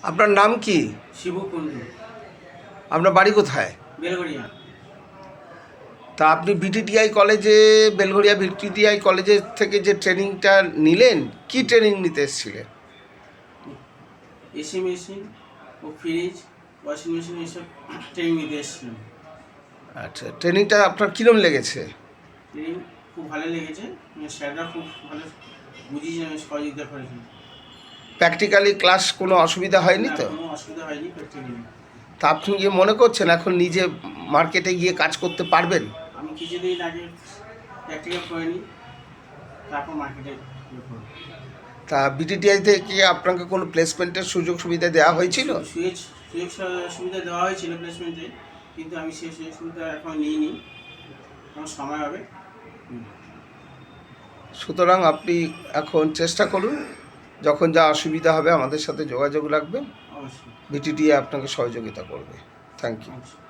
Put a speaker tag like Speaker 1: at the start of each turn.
Speaker 1: আপনার নাম কি?
Speaker 2: শিবু কুণ্ডু,
Speaker 1: আপনার বাড়ি কোথায়?
Speaker 2: বেলগড়িয়া।
Speaker 1: তা আপনি বিটিটিআই কলেজে, বেলঘরিয়া বিটিটিআই কলেজের থেকে যে ট্রেনিংটা নিলেন, কি ট্রেনিং নিতে এসেছিলেন?
Speaker 2: এসি মেশিন ও ফ্রিজ, ওয়াশিং মেশিন এইসব ট্রেনিং নিতে এসেছিলাম।
Speaker 1: আচ্ছা, ট্রেনিংটা আপনার কীরকম লেগেছে?
Speaker 2: ট্রেনিং খুব ভালো লেগেছে, স্যাররা খুব ভালো বুঝিয়েছেন, সহযোগিতা করেছেন।
Speaker 1: প্র্যাকটিক্যালি ক্লাস কোনো অসুবিধা হয়নি
Speaker 2: না,
Speaker 1: তো?
Speaker 2: কোনো অসুবিধা হয়নি প্র্যাকটিক্যালি।
Speaker 1: তা আপনি কি মনে করছেন এখন নিজে মার্কেটে গিয়ে কাজ করতে পারবেন?
Speaker 2: আমি কিছুদিন আগে প্র্যাকটিক্যাল করে নিই, তারপর মার্কেটে করব।
Speaker 1: তা বিটিটিআই থেকে আপনাকে কোনো প্লেসমেন্টের সুযোগ সুবিধা দেওয়া হয়েছিল?
Speaker 2: সুযোগ সুবিধা দেওয়া হয়েছিল প্লেসমেন্টে, কিন্তু আমি সেই সুযোগ সুবিধা এখন নিইনি, আমার সময় হবে।
Speaker 1: সুতরাং আপনি এখন চেষ্টা করুন, যখন যা অসুবিধা হবে আমাদের সাথে যোগাযোগ রাখবেন,
Speaker 2: অবশ্যই।
Speaker 1: বিটিটিআই আপনাকে সহযোগিতা করবে। Thank you.
Speaker 2: অবশ্যই।